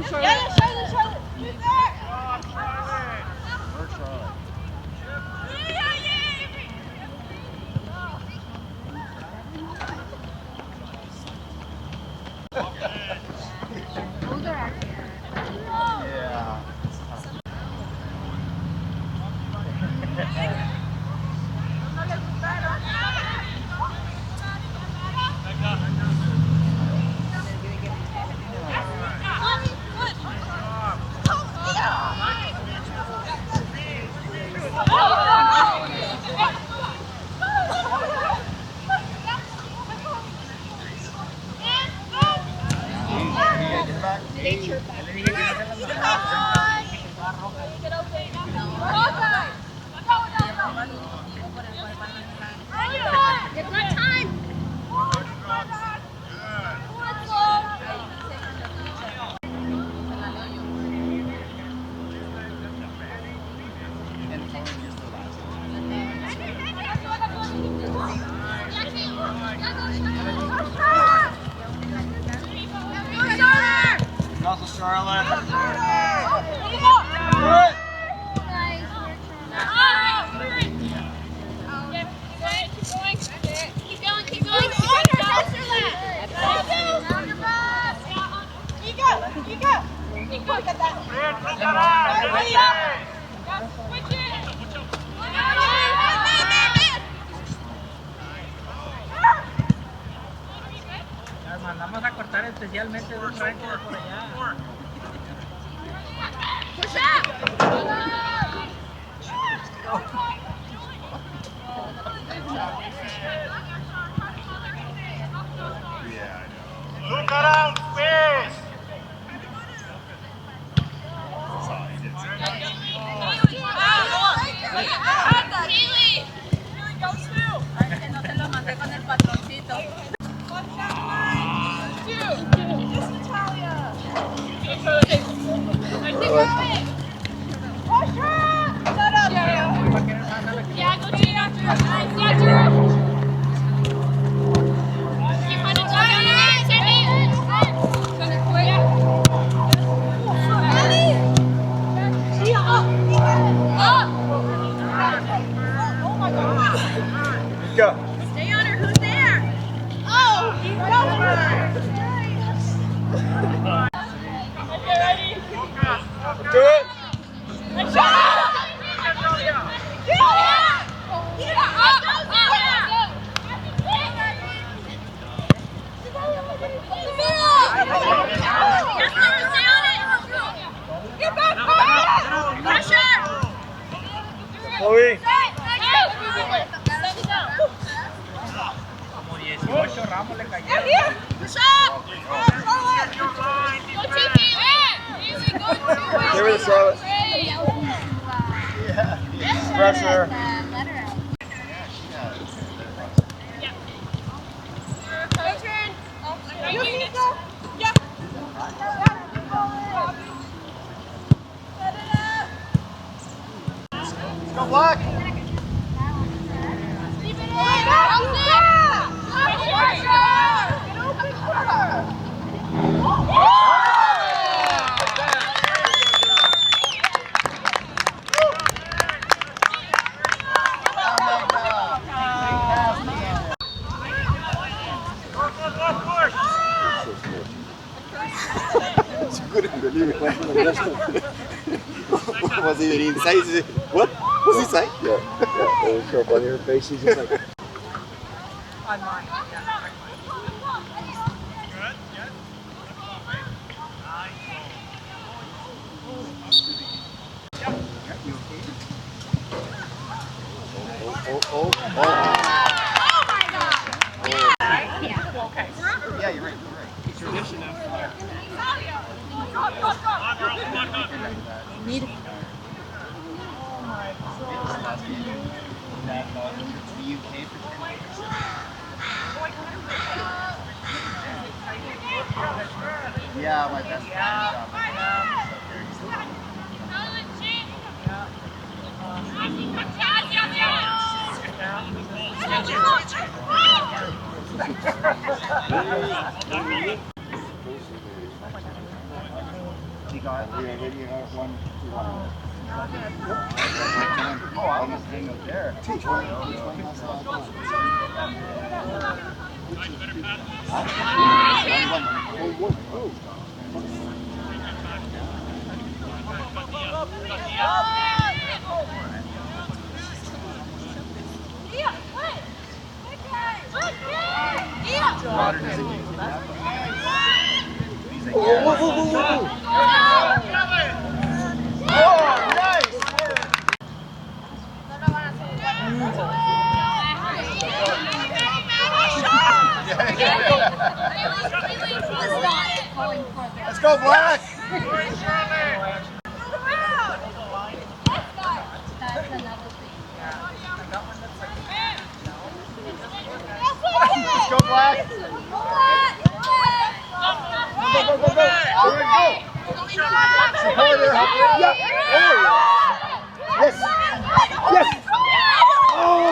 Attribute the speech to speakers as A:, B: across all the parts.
A: on, Charlotte.
B: Yeah, Charlotte. Who's there?
C: Where's Charlotte? Yeah. Charlotte.
D: Las mandamos a cortar especialmente de un rancho de por allá.
C: Look around, space!
B: No te lo mandé con el patroncito.
C: Go.
B: Stay on her. Who's there? Oh,
C: Do it. Chloe.
D: Como 18 ramos le cayeron.
C: Give her the Charlotte. Pressure. Go Black. Couldn't believe it. Was he inside? What? Was he inside? Yeah. It was so funny. Her face. She's just like.
D: On mine.
C: Oh my God! Yeah, you're right. It's tradition of.
B: Need.
C: The UK for 10 years. Yeah, my best friend. You got it. Yeah, then you have 1, 2, 1. Oh, I almost hang up there. Teach one. Let's go, Black! Let's go, Black! Go, go, go, go! There we go! Support her! Yeah! Oh! Yes! Yes! Oh!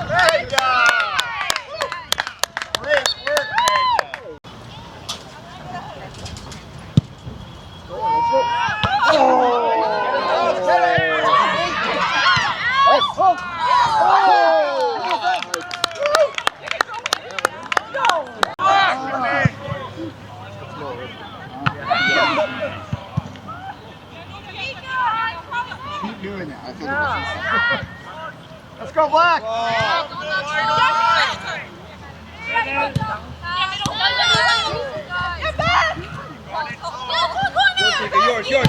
C: Great job! Great work, Keep doing that. Let's go, Black! Yours.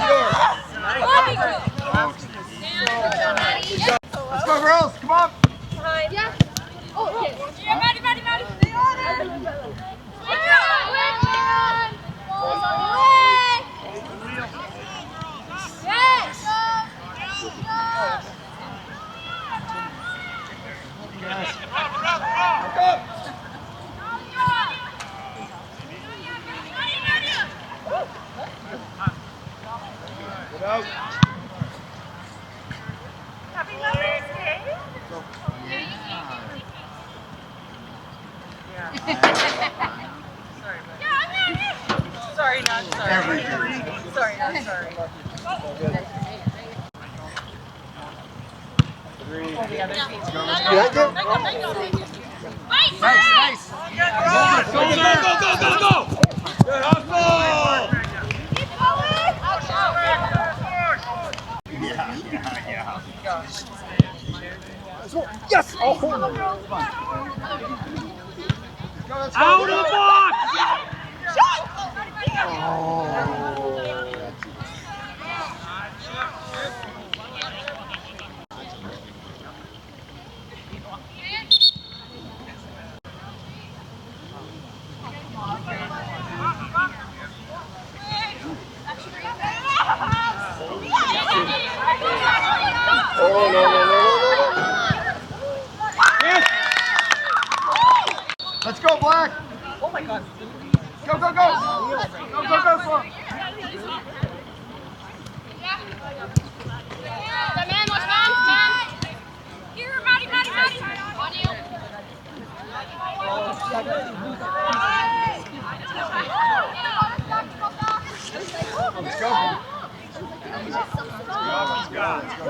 C: Let's go, girls. Come on.
B: Yeah. Oh, okay. Yeah, Maddie. Happy Mother's Day. Sorry, not sorry. Sorry, not sorry. Oh, the other team.
C: Nice. Go. Good hustle. Yeah. Yes! Oh! Let's go.
D: Out of the box!
C: Let's go, Black!
D: Oh my God.
C: Go! Go, Sloan!
B: Here, Maddie. On you.
C: Let's go.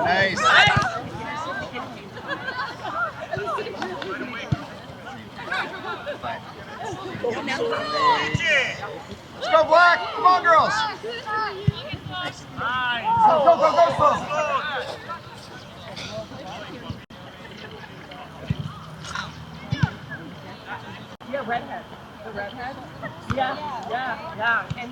C: Nice. Let's go, Black! Come on, girls! Go, Sloan!
D: Yeah, redhead. The redhead? Yeah. And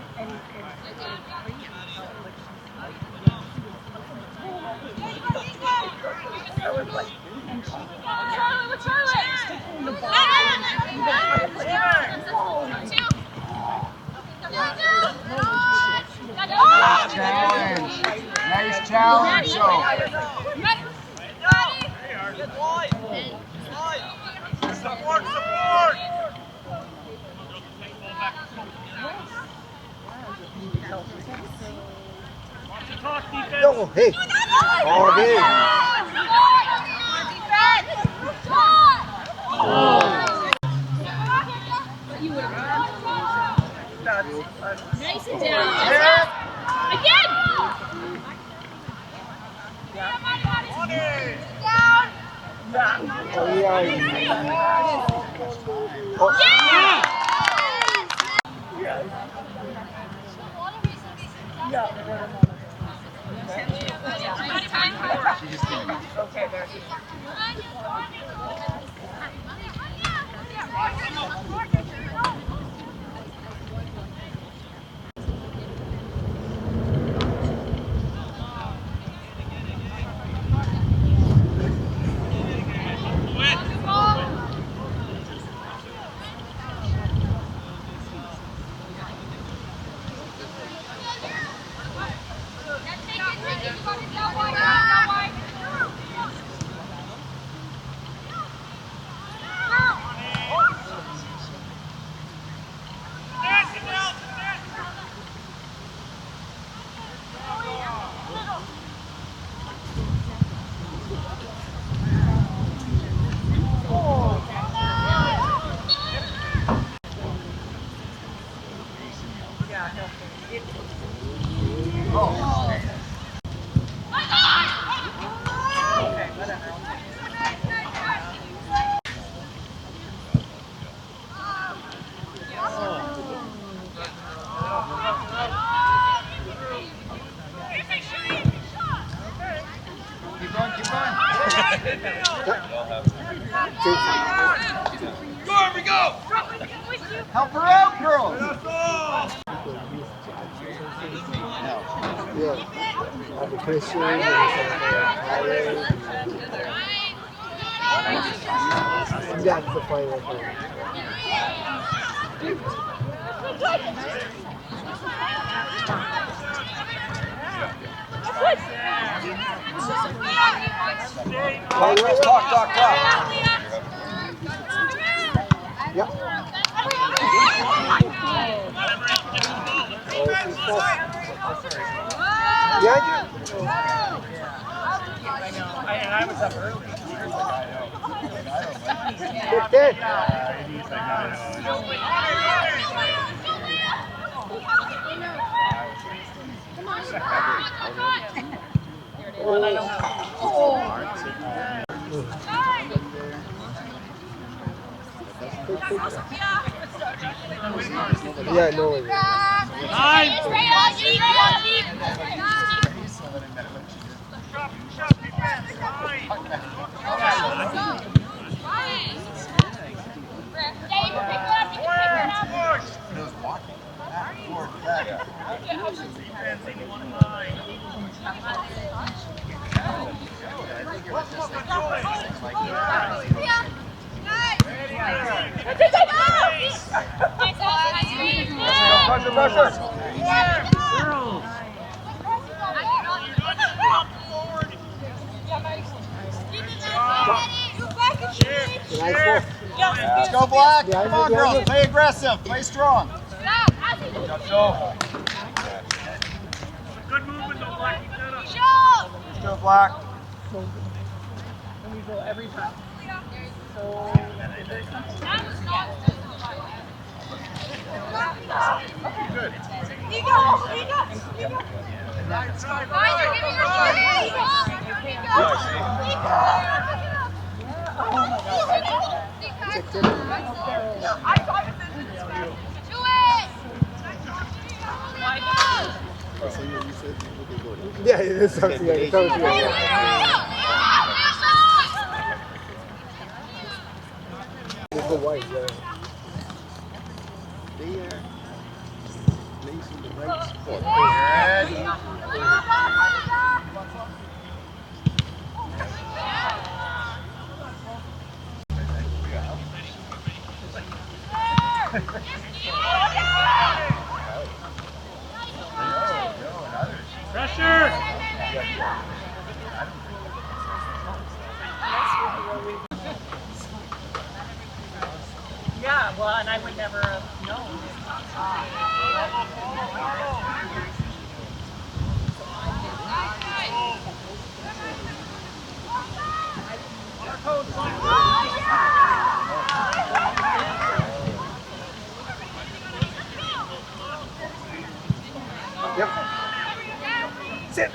C: Nice challenge, Joe.
A: Support!
C: No, hey. Oh, hey.
B: Nice and down. Again!
C: Oh, yeah.
D: Okay, there she is.
A: Help her out, girls!
C: Yeah. After Christian, and that's the final thing.
A: Talk.
C: Yep. Yeah,
D: I was up early.
C: 15. Yeah, no way.
A: Pressure. Let's go, Black. Come on, girls. Play aggressive. Play strong.
D: Good movement, though, Black.
A: Let's go, Black.
D: And we go every time. So, there's something.
A: Good.
C: Yeah, it is something like that. It's the white, yeah. They are placing the right spot.
D: Pressure! Yeah, well, and I would never have known. Sit.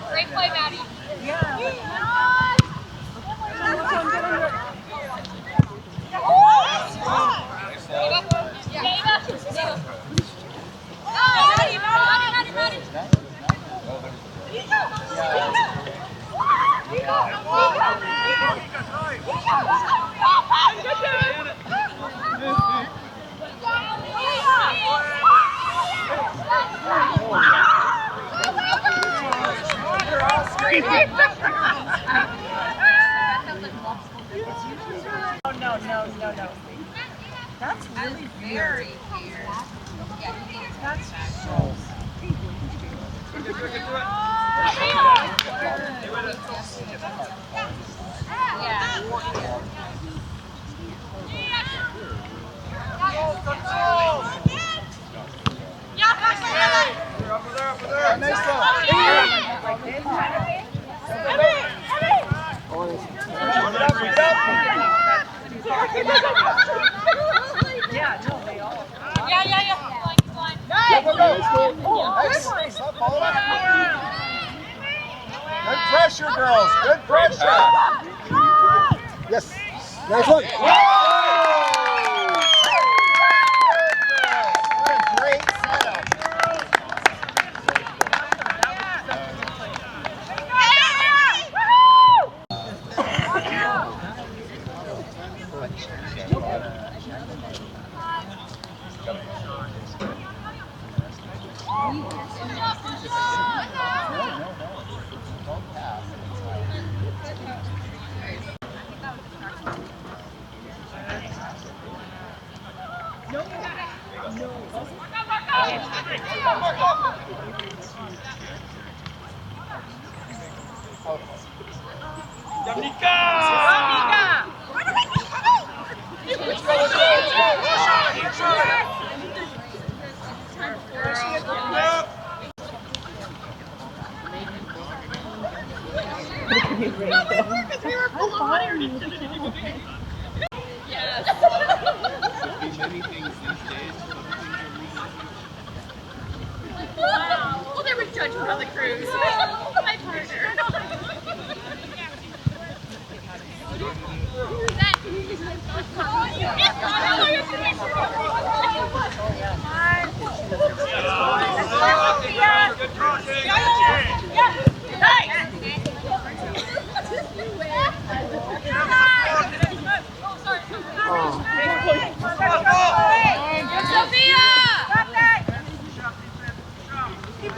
B: Great play, Maddie.
E: No. That's really very weird. That's so yeah, no, they all.
A: Good pressure, girls. Good pressure.
C: Yes. Nice one.
A: What a great setup.
B: Wow. Well, they were judging on the cruise. My partner.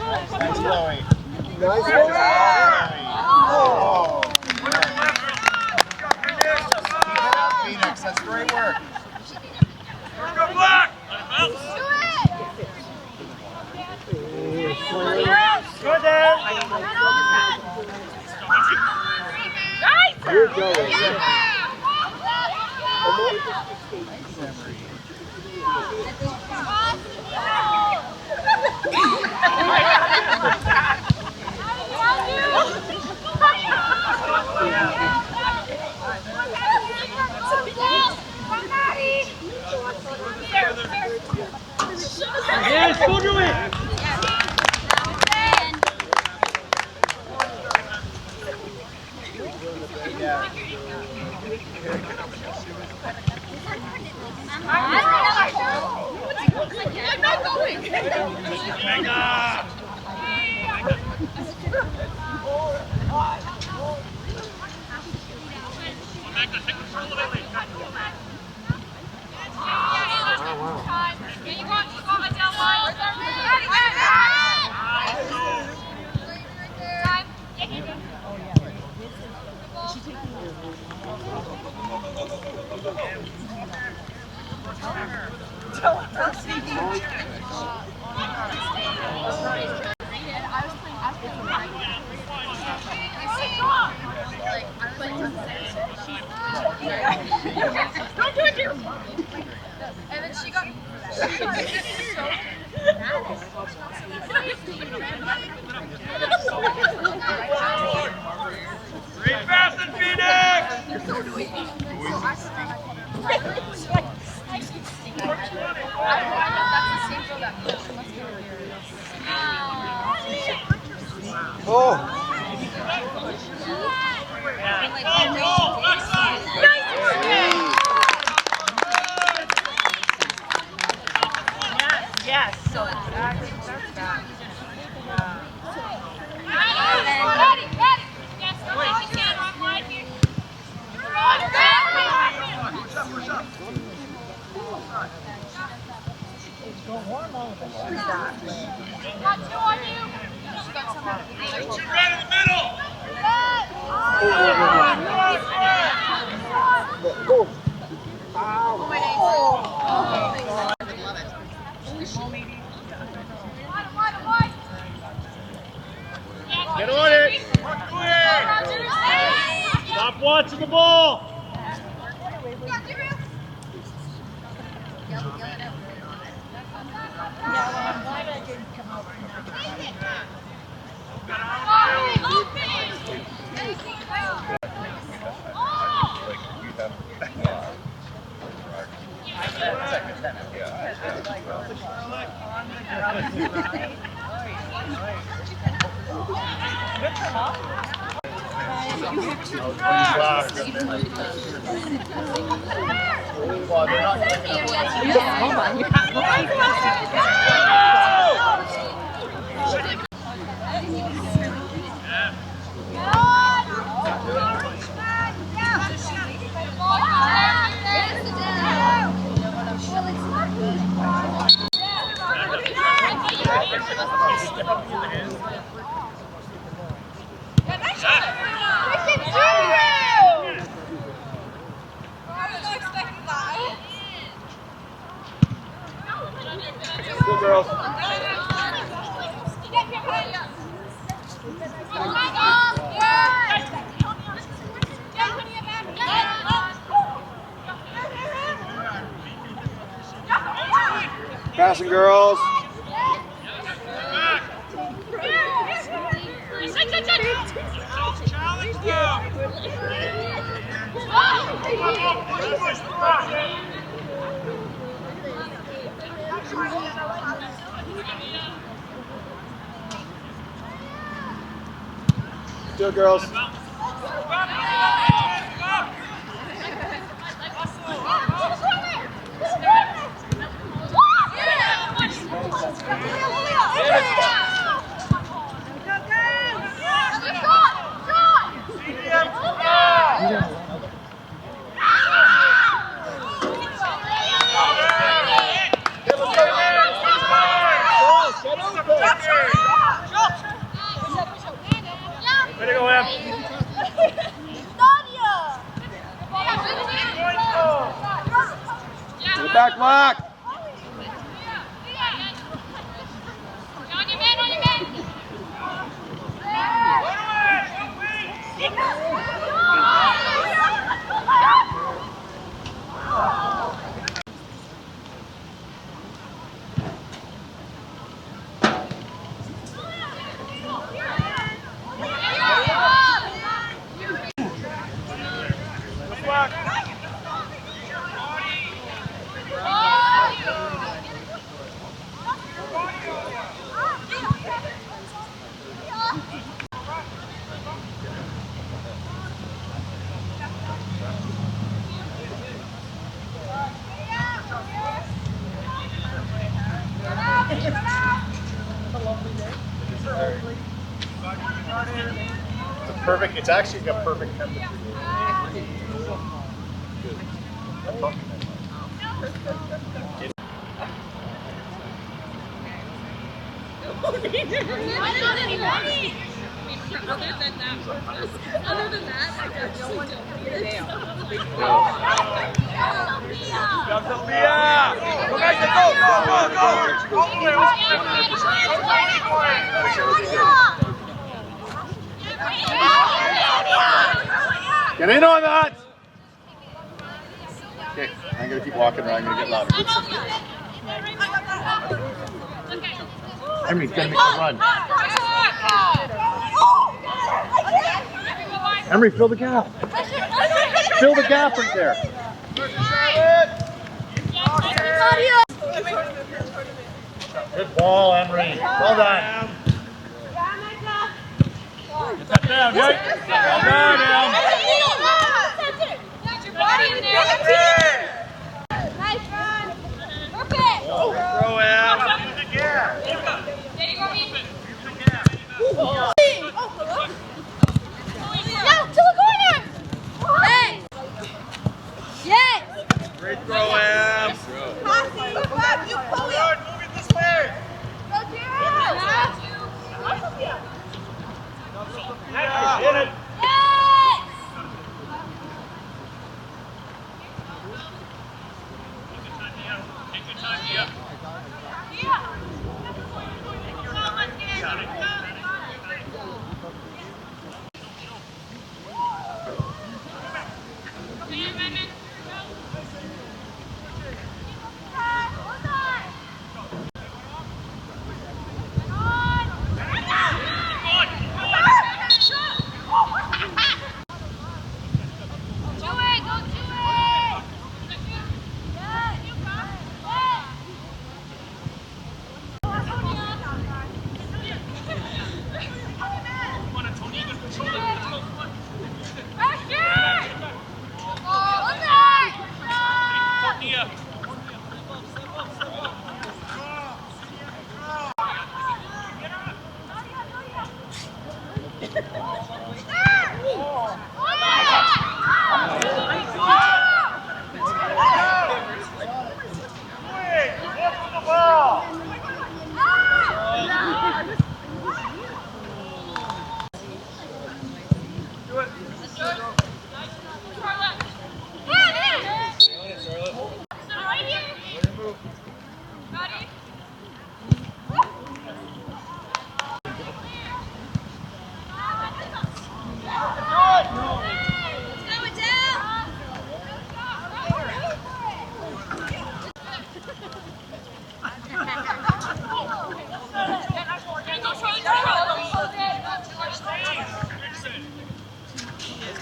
A: Nice, Chloe.
C: Nice
A: Chloe.
C: one.
A: Oh. Keep it up, Phoenix. That's great work.
D: Good there.
C: You're going.
D: Yes, go do it.
B: I'm not going.
C: Oh!
E: Yes, so exactly. That's bad.
A: Get on it. Stop watching the ball.
C: Good girls. Passing girls. Good girls.
A: Way to go, Em.
C: Back block.
B: On your man, on your man.
A: Perfect. It's actually got perfect temperature.
B: Other than that, I actually don't need it.
A: Go back to go,
C: Get in on that. Okay, I'm gonna keep walking or I'm gonna get louder. Emery's gonna make a run. Emery, fill the gap. Fill the gap right there.
A: Good ball, Emery. Well done. Get that down, Jake. Well done, Em.
B: Get your body in there. Nice run. Perfect.
A: Throw, Em.
B: There you go, Ethan. Now, to the corner. Hey. Yes.
A: Great throw, Em.
B: You pull it.
A: Move it this way.
B: Go, Jared.
A: Hit it.
B: Yes.
A: Take your time, Gia.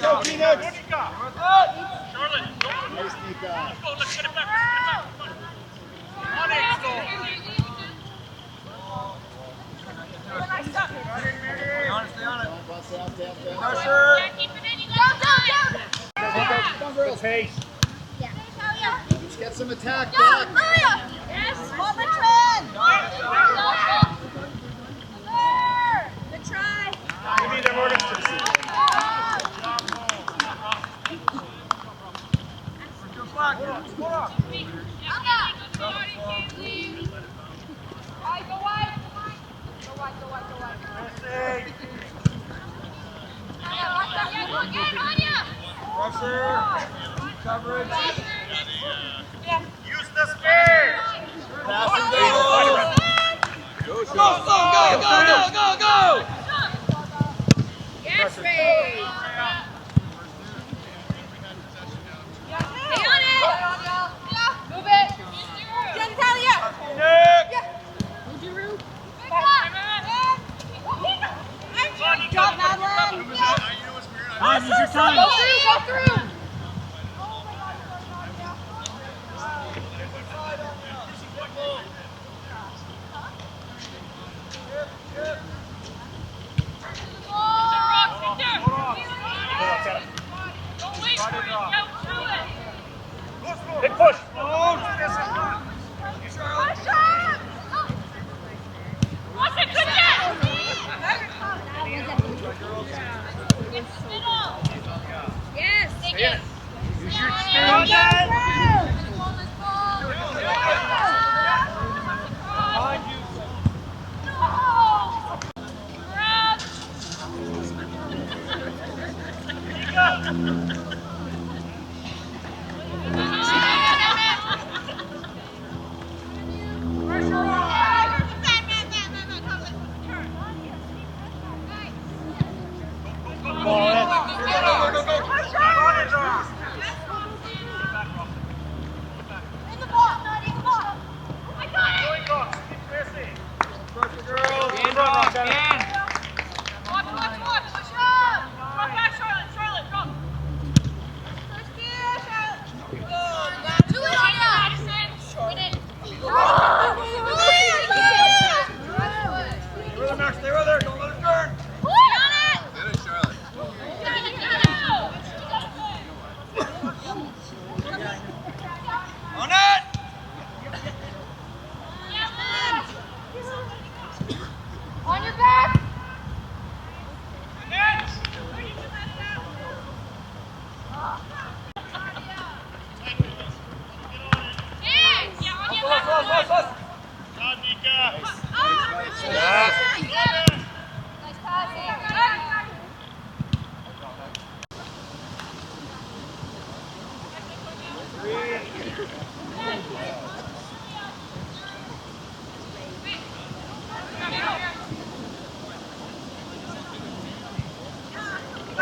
A: Go, Phoenix! Charlotte, go! Nice deep dive. Go, let's get it back, Come on, Axel! Stay on it, stay on it. Pressure!
B: Keep it in, you
A: Come on, girls. Pace. Let's get some attack back.
B: Yes, on the trend. Good try.
A: We need them orders to see. Pressure. Coverage. Use the speed. Pass and go. Go, go, go.
B: Yes, Ray. Stay on it. Move it. Genitalia.
A: Nick.
B: Drop Madeline.
D: Use your time.
B: Go through.
A: Big push.
B: Yes. Take it.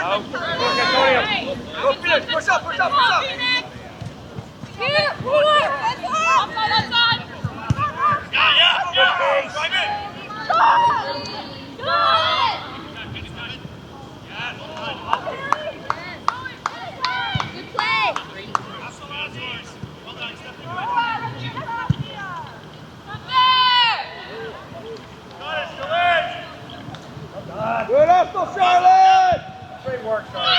A: Go, Phoenix. Push up, push up, push up.
B: Here, forward. Outside.
A: Yeah. Drive in.
B: Good play.
A: Well done, Stephanie.
C: Good hustle, Charlotte!
A: Great work, Charlotte.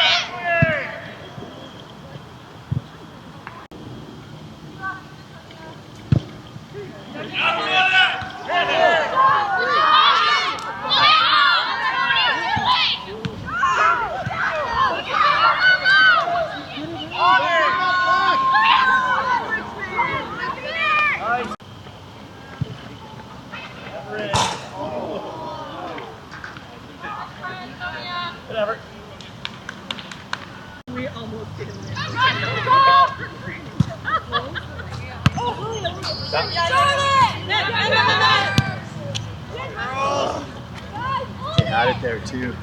A: Whatever.
D: We almost did it.
C: They had it there too.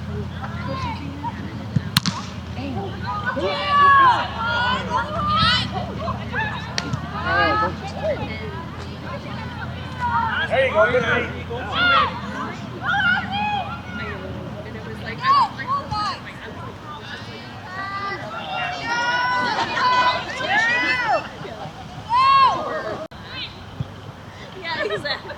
A: There you go, good night.
B: And it was like, yeah, exactly.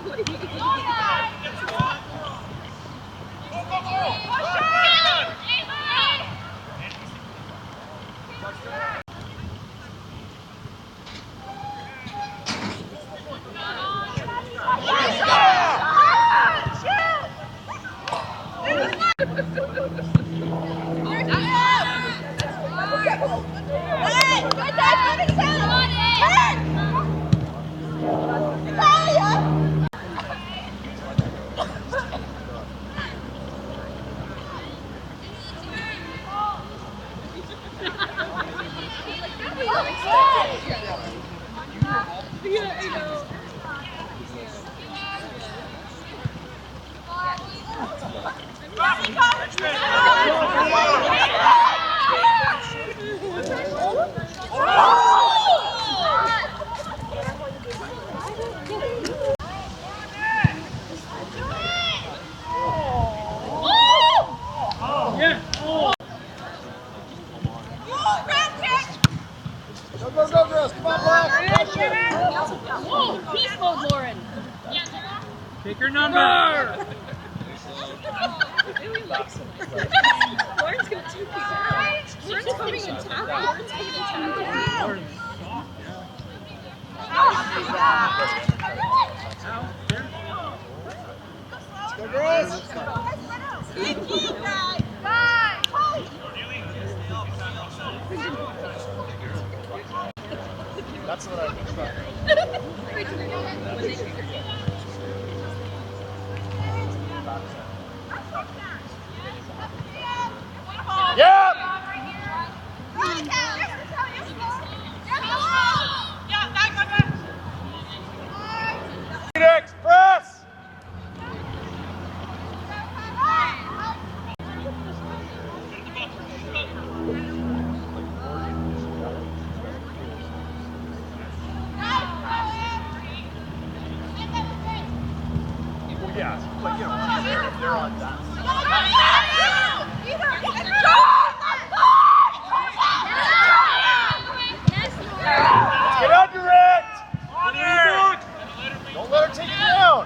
C: Go, girls. Come on, Black.
B: Whoa, peace mode, Lauren.
D: Take your number!
B: Lauren's gonna take you out. Lauren's coming in top. Lauren's coming in top.
C: Go, girls. That's what I expect.
A: Yep. Phoenix, press. Yeah, but you know, they're on that. Let's get under it! Don't let her take it down!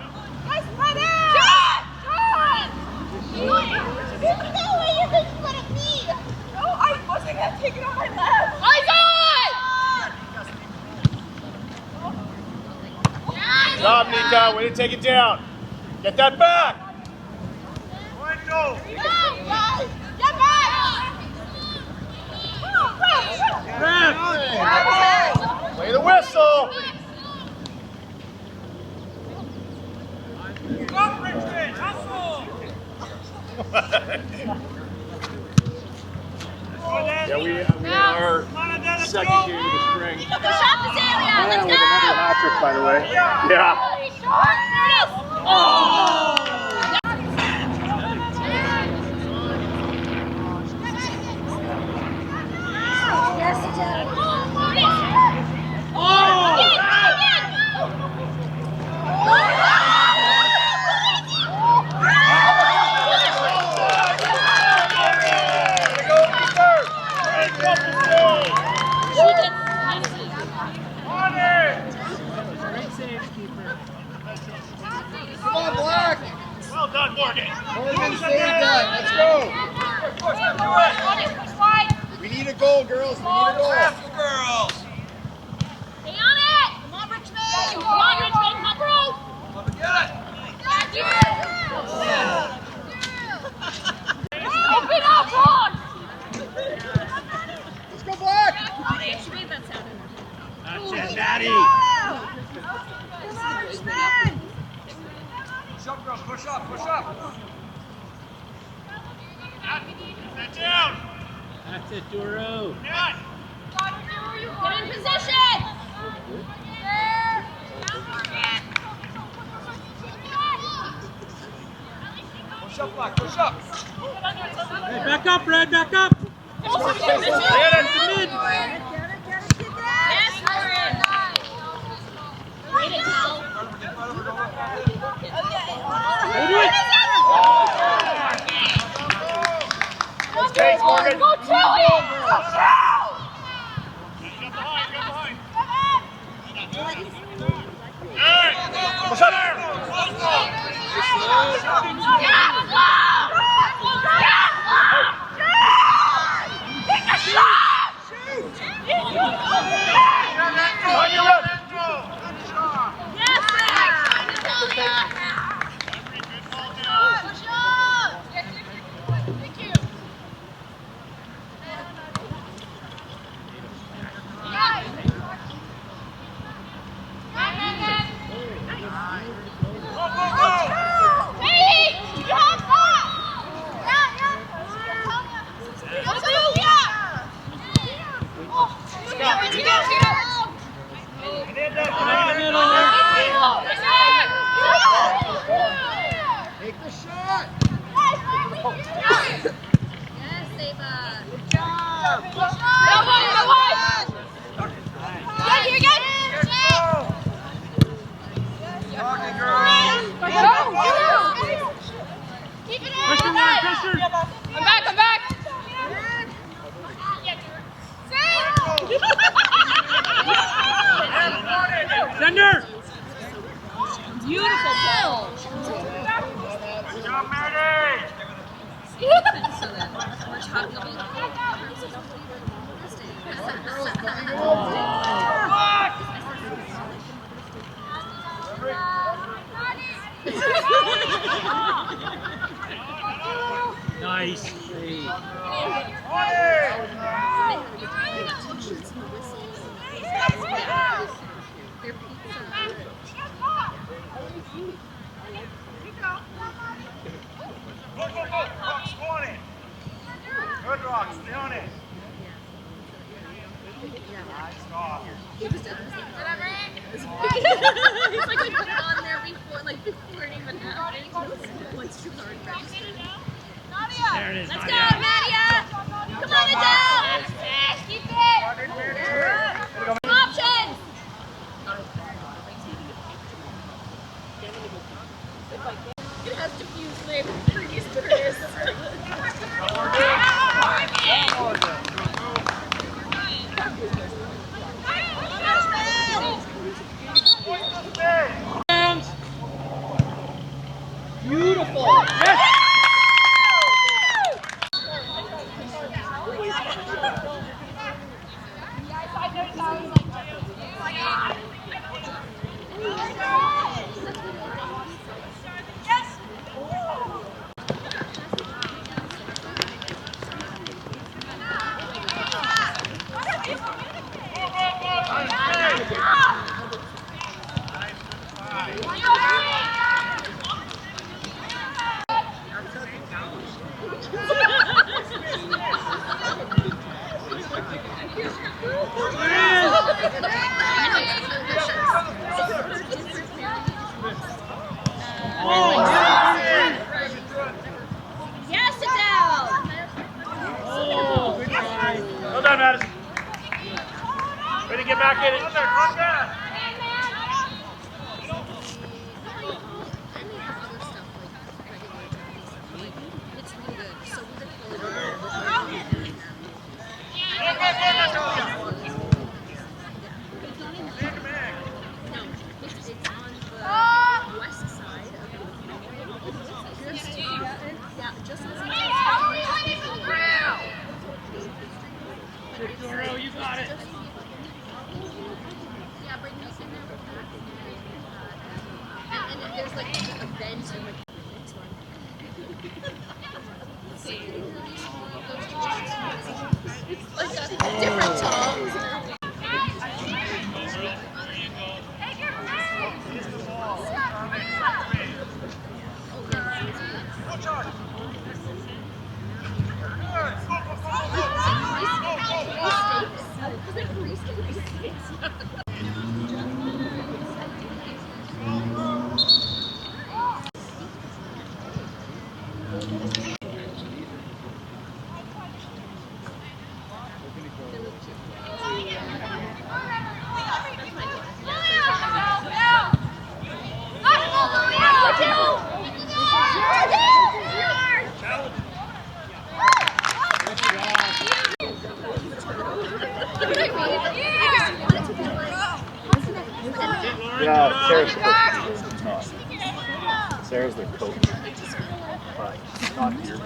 B: Take it on my left.
A: Good job, Nika. Way to take it down. Get that back! Go! Play the whistle! Go, Richmond! Hustle!
C: Yeah, we are second game of the spring.
B: Shot this area.
C: Yeah,
B: Let's
C: with another hat trick, by the way. Yeah.
B: go. Oh!
A: done, Morgan.
C: Morgan, save that. Let's go. We need a goal, girls. We need a goal.
A: Girls.
B: Stay on it! Come on, Richmond! Come on, Richmond! Come on, bro!
A: Get it.
B: Open up, Ron!
C: Let's go, Black.
B: She made that sound.
A: That's it, Daddy. Push up, girls. Push up. Push up. Sit down.
D: That's it, Duro.
A: Down.
B: Get in position!
A: Push up, Black. Push up.
D: Hey, back up, Red, back up.
A: Get it.
B: Yes, Lauren! Way to tell.
A: Thanks, Morgan.
B: Go to it!
A: Get behind. Hey, push up.
C: Take the shot.
B: Yes, Ava.
C: Good job.
B: Go on. Good, you're good.
A: Talking, girls.
B: Keep it in.
D: Pressure, Warren, pressure.
B: I'm back.
D: Sender.
B: Beautiful ball.
A: Good job, Maddie.
B: So that we're talking about
D: Nice.
A: Go. Rocks, go on it. Good, Rocks. Stay on it. Nice off.
B: He's like, I put it on there before it even happened. Once too hard.
D: There it is,
B: Let's
D: Nadia.
B: go, Nadia! Come on, Adele! Keep it! Options! It has diffused flavor. Previous bitterness.
D: Beautiful.
B: Like different tongues.
C: Yeah, Sarah's coach. Sarah's their coach. But not here.